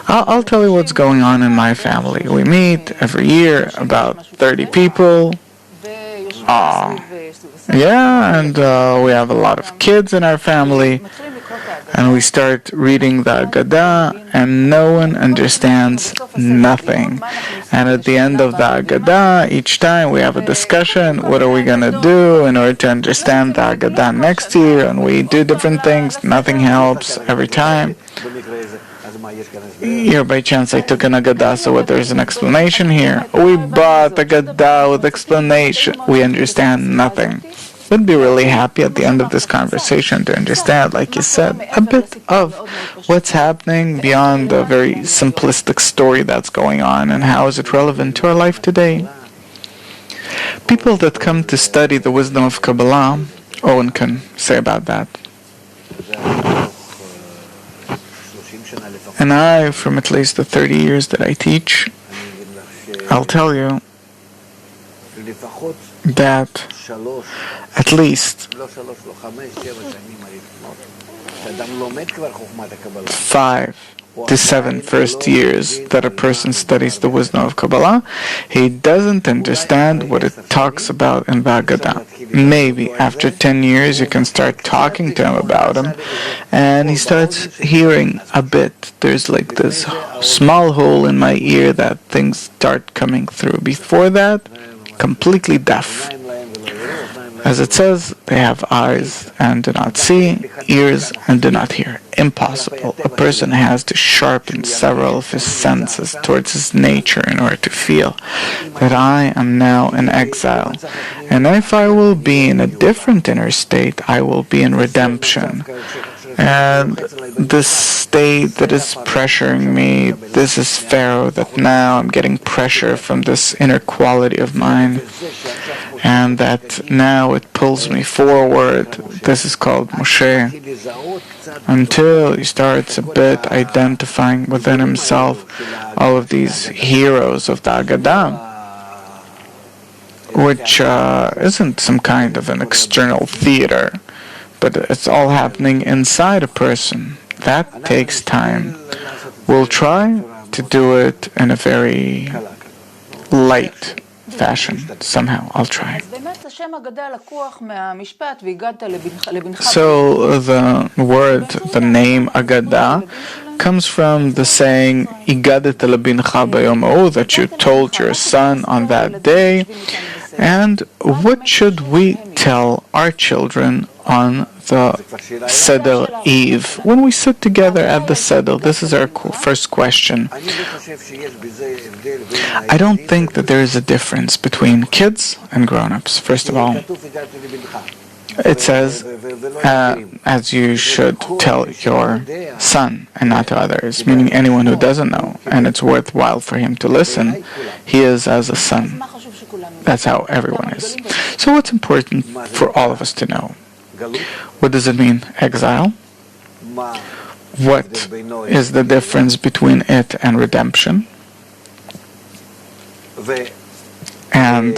I'll tell you what's going on in my family. We meet every year, about 30 people. Yeah, and we have a lot of kids in our family. And we start reading the Agadah, and no one understands nothing. And at the end of the Agadah, each time we have a discussion, what are we going to do in order to understand the Agadah next year? And we do different things, nothing helps every time. Here, by chance, I took an Agadah, so what, there's an explanation here. We bought Agadah with explanation. We understand nothing. We'd be really happy at the end of this conversation to understand, like you said, a bit of what's happening beyond the very simplistic story that's going on and how is it relevant to our life today. People that come to study the wisdom of Kabbalah, Owen can say about that. And I, from at least the 30 years that I teach, I'll tell you that at least 5 to 7 first years that a person studies the wisdom of Kabbalah, he doesn't understand what it talks about in the Haggadah. Maybe after 10 years you can start talking to him about him, and he starts hearing a bit. There's like this small hole in my ear that things start coming through. Before that, completely deaf. As it says, they have eyes and do not see, ears and do not hear. Impossible. A person has to sharpen several of his senses towards his nature in order to feel that I am now in exile. And if I will be in a different inner state, I will be in redemption. And this state that is pressuring me, this is Pharaoh, that now I'm getting pressure from this inner quality of mine, and that now it pulls me forward. This is called Moshe. Until he starts a bit identifying within himself all of these heroes of the Agadah, which isn't some kind of an external theater, but it's all happening inside a person. That takes time. We'll try to do it in a very light fashion. Somehow, I'll try. So the word, the name Agadah, comes from the saying "Igadet lebincha bayom ha'u," that you told your son on that day. And what should we tell our children on the Seder Eve? When we sit together at the Seder, this is our first question. I don't think that there is a difference between kids and grown-ups, first of all. It says, as you should tell your son and not to others, meaning anyone who doesn't know, and it's worthwhile for him to listen, he is as a son. That's how everyone is. So what's important for all of us to know? What does it mean, exile? What is the difference between it and redemption? And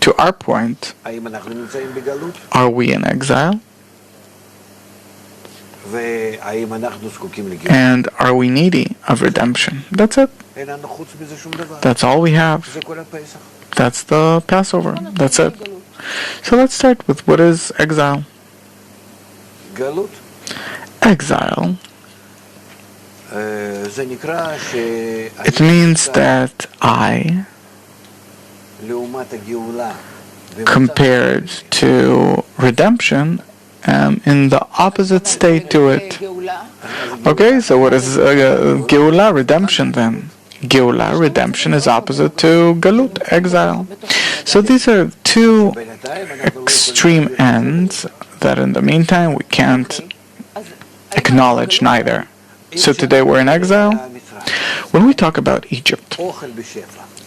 to our point, are we in exile? And are we needy of redemption? That's it. That's all we have. That's the Passover. That's it. So let's start with what is exile. Exile. It means that I, compared to redemption, am in the opposite state to it. Okay, so what is Geula, redemption then? Geula, redemption, is opposite to Galut, exile. So these are two extreme ends that in the meantime we can't acknowledge neither. So today we're in exile. When we talk about Egypt,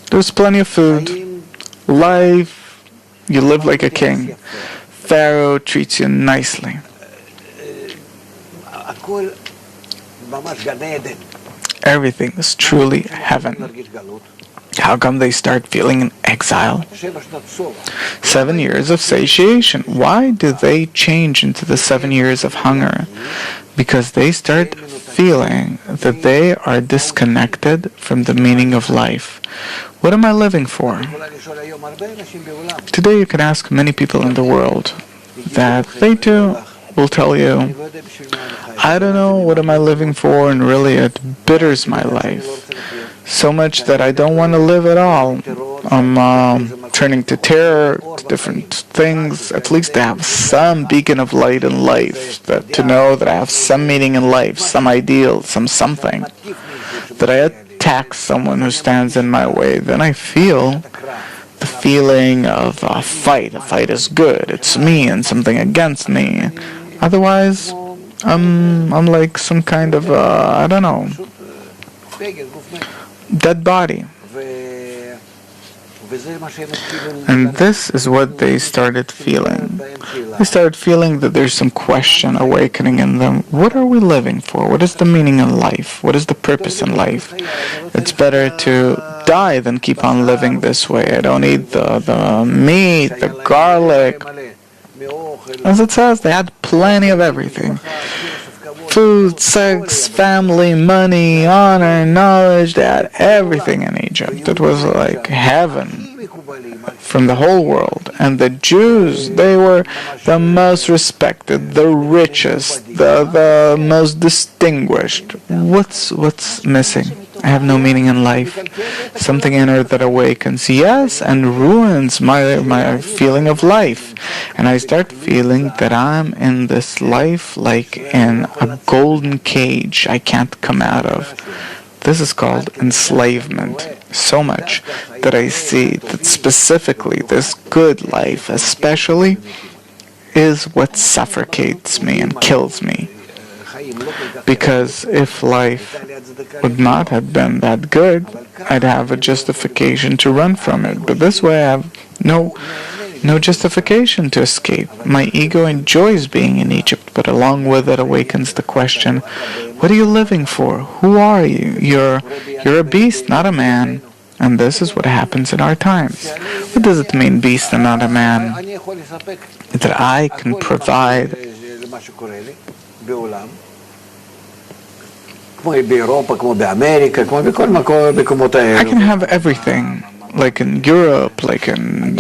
there's plenty of food, life, you live like a king. Pharaoh treats you nicely. Everything is truly heaven. How come they start feeling in exile? 7 years of satiation. Why do they change into the 7 years of hunger? because they start feeling that they are disconnected from the meaning of life. What am I living for? Today you can ask many people in the world that they too will tell you, I don't know what am I living for, and really it bitters my life so much that I don't want to live at all. I'm turning to terror, to different things, at least to have some beacon of light in life, that to know that I have some meaning in life, some ideal, some something, that I attack someone who stands in my way. Then I feel the feeling of a fight. A fight is good. It's me and something against me. Otherwise, I'm like some kind of, I don't know, dead body. And this is what they started feeling. They started feeling that there's some question awakening in them. What are we living for? What is the meaning in life? What is the purpose in life? It's better to die than keep on living this way. I don't eat the meat, the garlic. As it says, they had plenty of everything. Food, sex, family, money, honor, knowledge. They had everything in Egypt. It was like heaven from the whole world. And the Jews, they were the most respected, the richest, the most distinguished. What's missing? I have no meaning in life. Something inner that awakens, yes, and ruins my feeling of life. And I start feeling that I'm in this life like in a golden cage I can't come out of. This is called enslavement. So much that I see that specifically this good life especially is what suffocates me and kills me. Because if life would not have been that good, I'd have a justification to run from it. But this way I have no justification to escape. My ego enjoys being in Egypt, but along with it awakens the question, what are you living for? Who are you? You're a beast, not a man. And this is what happens in our times. What does it mean, beast and not a man? That I can provide I can have everything, like in Europe, like in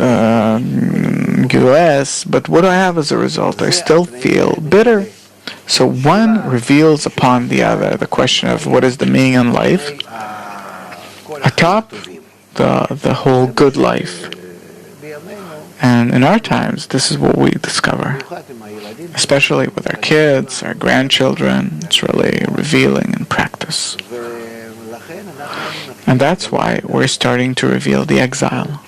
US, but what do I have as a result? I still feel bitter. So one reveals upon the other the question of what is the meaning in life, atop the whole good life. And in our times, this is what we discover, especially with our kids, our grandchildren. It's really revealing in practice. And that's why we're starting to reveal the exile.